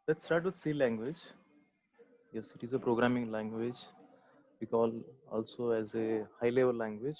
Let's start with C language. Yes, it is a programming language. We call also as a high level language.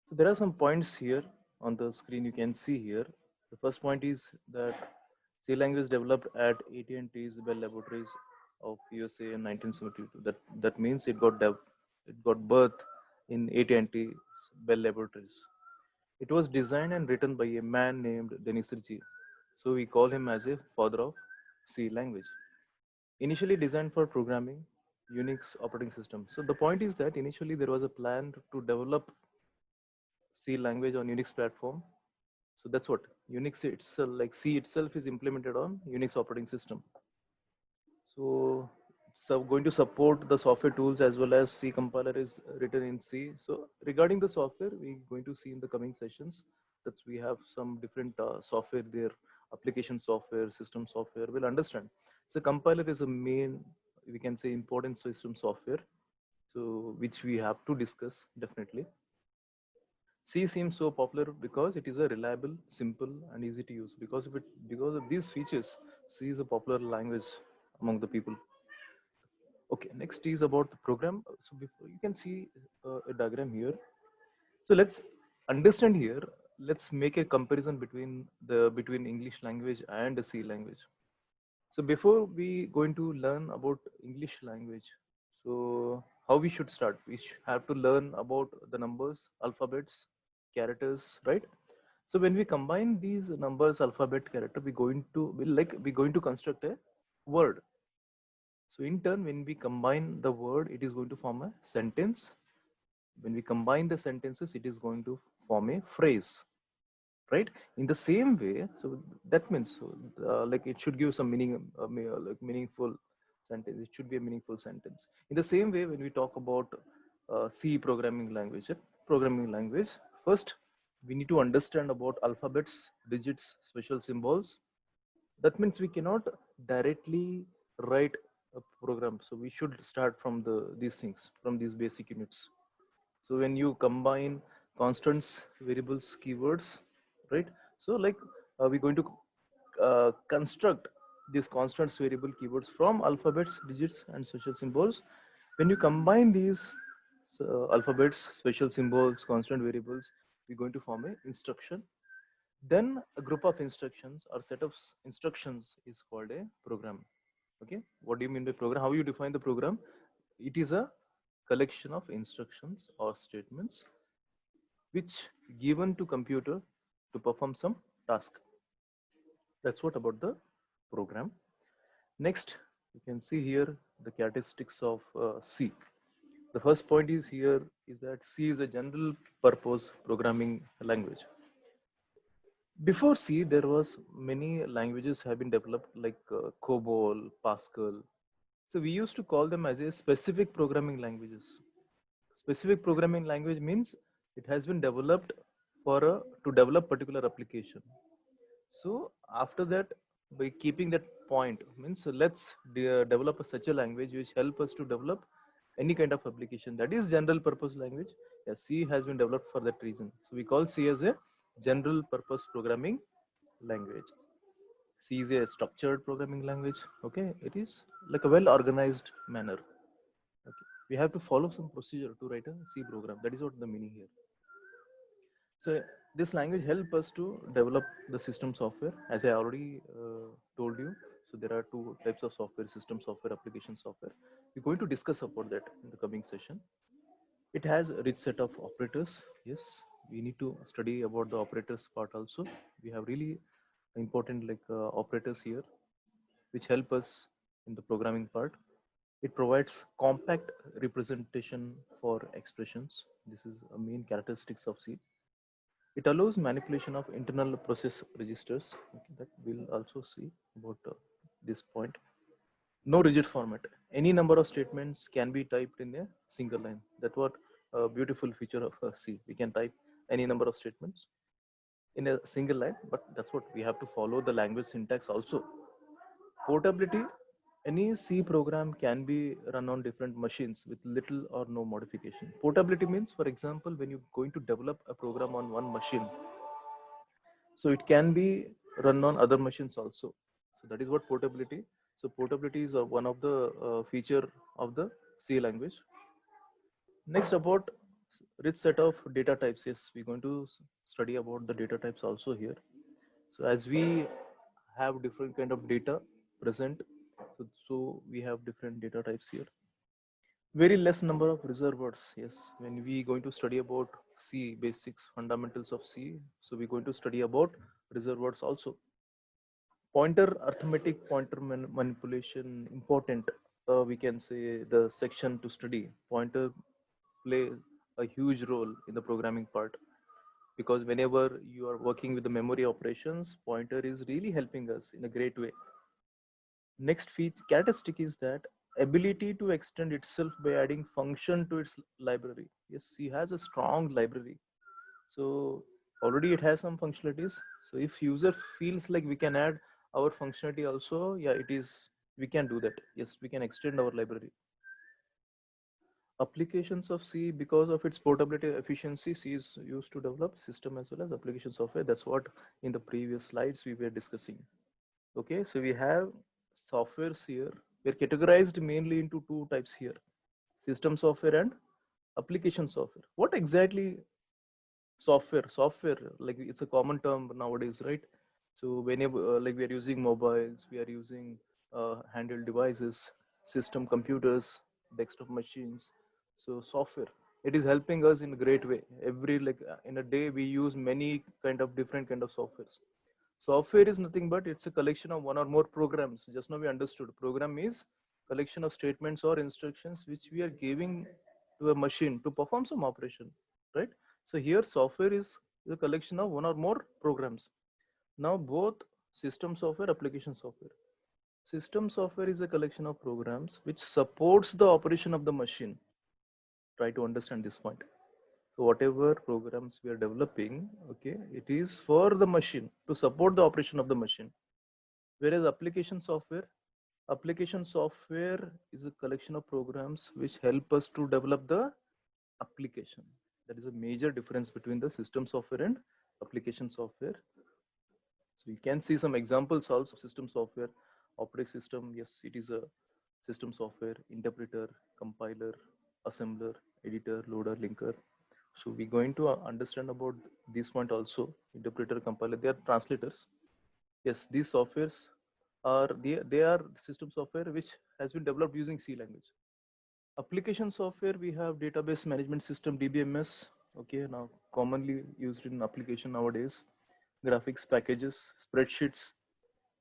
So there are some points here on the screen you can see here. The first point is that C language developed at AT&T's Bell Laboratories of USA in 1972. That means it got birth in AT&T's Bell Laboratories. It was designed and written by a man named Denis Ritchie. So we call him as a father of C language. Initially designed for programming Unix operating system. So the point is that initially there was a plan to develop C language on Unix platform. So that's what Unix itself, like C itself, is implemented on Unix operating system. So going to support the software tools as well as C compiler is written in C. So regarding the software, we're going to see in the coming sessions that we have some different software there, application software, system software. We'll understand. So compiler is a main, we can say, important system software. So which we have to discuss definitely. C seems so popular because it is a reliable, simple, and easy to use. Because of these features, C is a popular language among the people. Okay, next is about the program. So before you can see a diagram here. So let's understand here. Let's make a comparison between English language and the C language. So before we going to learn about English language, so how we should start? We have to learn about the numbers, alphabets, characters, right? So when we combine these numbers, alphabet, character, we're going to construct a word. So in turn, when we combine the word, it is going to form a sentence. When we combine the sentences, it is going to form a phrase, right? In the same way, so that means like it should give some meaning, like meaningful sentence. It should be a meaningful sentence. In the same way, when we talk about C programming language, first we need to understand about alphabets, digits, special symbols. That means we cannot directly write a program, so we should start from these things, from these basic units. So when you combine constants, variables, keywords, right? So like we're going to construct these constants, variable, keywords from alphabets, digits, and special symbols. When you combine these alphabets, special symbols, constant variables, we're going to form a instruction. Then a group of instructions or set of instructions is called a program. Okay, what do you mean by program? How you define the program? It is a collection of instructions or statements which given to computer to perform some task. That's what about the program. Next, you can see here the characteristics of C. The first point is here is that C is a general purpose programming language. Before C, there was many languages have been developed like COBOL, Pascal. So we used to call them as a specific programming languages. Specific programming language means it has been developed to develop particular application. So after that, by keeping that point, means let's develop such a language which help us to develop any kind of application. That is general purpose language. Yeah, C has been developed for that reason. So we call C as a general purpose programming language. C is a structured programming language. Okay, it is like a well organized manner. Okay, we have to follow some procedure to write a C program. That is what the meaning here. So this language help us to develop the system software, as I already told you. So there are two types of software: system software, application software. We're going to discuss about that in the coming session. It has a rich set of operators. Yes, we need to study about the operators part also. We have really important like operators here, which help us in the programming part. It provides compact representation for expressions. This is a main characteristics of C. It allows manipulation of internal process registers. Okay, that we'll also see about this point. No rigid format. Any number of statements can be typed in a single line. That's what a beautiful feature of C. We can type any number of statements in a single line, but that's what we have to follow the language syntax also. Portability. Any C program can be run on different machines with little or no modification. Portability means, for example, when you're going to develop a program on one machine, so it can be run on other machines also. So that is what portability. So portability is one of the feature of the C language. Next, about rich set of data types. Yes, we're going to study about the data types also here. So as we have different kind of data present, so we have different data types here. Very less number of reserved words. Yes, when we going to study about C basics, fundamentals of C, so we're going to study about reserved words also. Pointer arithmetic, pointer manipulation important. We can say the section to study pointer play a huge role in the programming part, because whenever you are working with the memory operations, pointer is really helping us in a great way. Next feature characteristic is that ability to extend itself by adding function to its library. Yes, C has a strong library, so already it has some functionalities. So if user feels like we can add our functionality also, yeah, it is, we can do that. Yes, we can extend our library. Applications of C, because of its portability efficiency, C is used to develop system as well as application software. That's what in the previous slides we were discussing. Okay, so we have softwares here. We're categorized mainly into two types here: system software and application software. What exactly software, like it's a common term nowadays, right? So whenever like we are using mobiles, we are using handheld devices, system computers, desktop machines. So software, it is helping us in a great way. Every like in a day we use many kind of different kind of softwares. Software is nothing but it's a collection of one or more programs. Just now we understood program is collection of statements or instructions which we are giving to a machine to perform some operation, right? So here software is the collection of one or more programs. Now both system software, application software. System software is a collection of programs which supports the operation of the machine. Try to understand this point. So whatever programs we are developing, okay, it is for the machine to support the operation of the machine. Whereas application software is a collection of programs which help us to develop the application. That is a major difference between the system software and application software. So we can see some examples also. System software, operating system. Yes, it is a system software, interpreter, compiler, assembler, editor, loader, linker. So we're going to understand about this point also. Interpreter, compiler, they are translators. Yes, these softwares are they are system software which has been developed using C language. Application software, we have database management system, DBMS. Okay, now commonly used in application nowadays. Graphics packages, spreadsheets,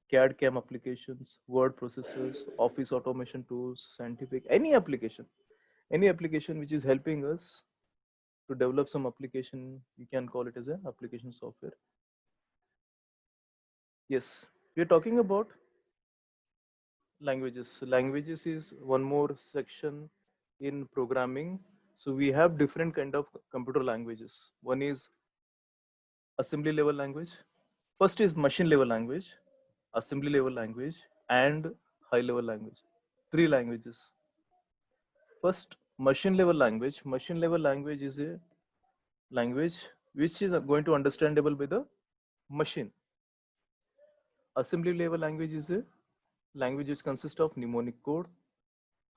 CAD CAM applications, word processors, office automation tools, scientific, any application which is helping us to develop some application, we can call it as an application software. Yes, we are talking about languages. Languages is one more section in programming. So we have different kind of computer languages. One is assembly level language. First is machine level language, assembly level language, and high level language. Three languages. First, machine level language. Machine level language is a language which is going to understandable by the machine. Assembly level language is a language which consists of mnemonic code.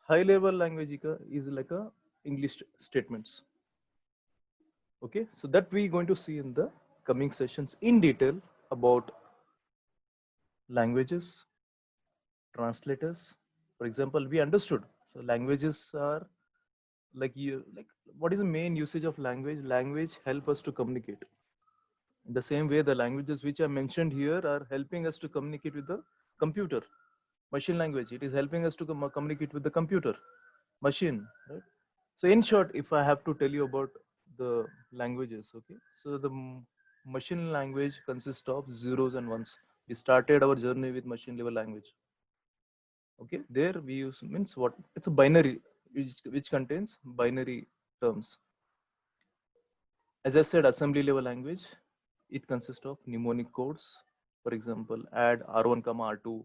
High level language is like a English statements. Okay, so that we're going to see in the coming sessions in detail about languages, translators. For example, we understood. So languages are like what is the main usage of language? Language help us to communicate. In the same way, the languages which are mentioned here are helping us to communicate with the computer. Machine language, it is helping us to communicate with the computer, machine, right? So in short, if I have to tell you about the languages, okay, so the machine language consists of zeros and ones. We started our journey with machine level language. Okay, there we use means what? It's a binary which contains binary terms. As I said, assembly level language, it consists of mnemonic codes. For example, add R1 comma R2,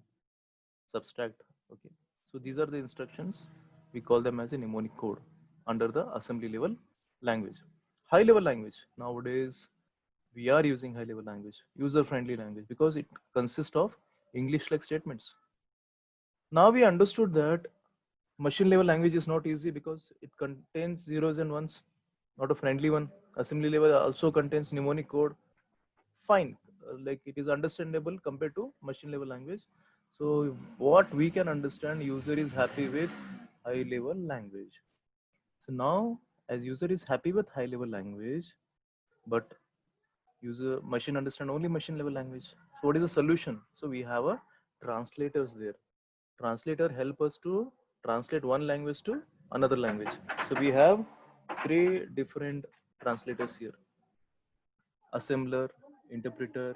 subtract. Okay, so these are the instructions. We call them as a mnemonic code under the assembly level language. High level language, nowadays we are using high level language, user friendly language, because it consists of English like statements. Now we understood that machine level language is not easy because it contains zeros and ones, not a friendly one. Assembly level also contains mnemonic code. Fine, like it is understandable compared to machine level language. So what we can understand, user is happy with high level language. So now as user is happy with high level language, but user machine understand only machine level language. So what is the solution? So we have a translators there. Translator help us to translate one language to another language. So we have three different translators here: assembler, interpreter,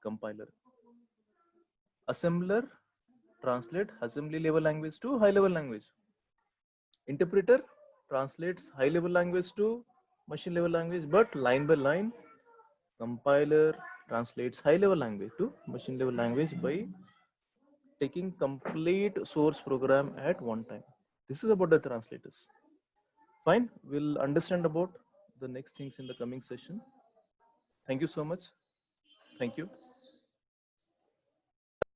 compiler. Assembler translate assembly level language to high level language. Interpreter translates high level language to machine level language, but line by line. Compiler translates high level language to machine level language by taking complete source program at one time. This is about the translators. Fine, we'll understand about the next things in the coming session. Thank you so much. Thank you.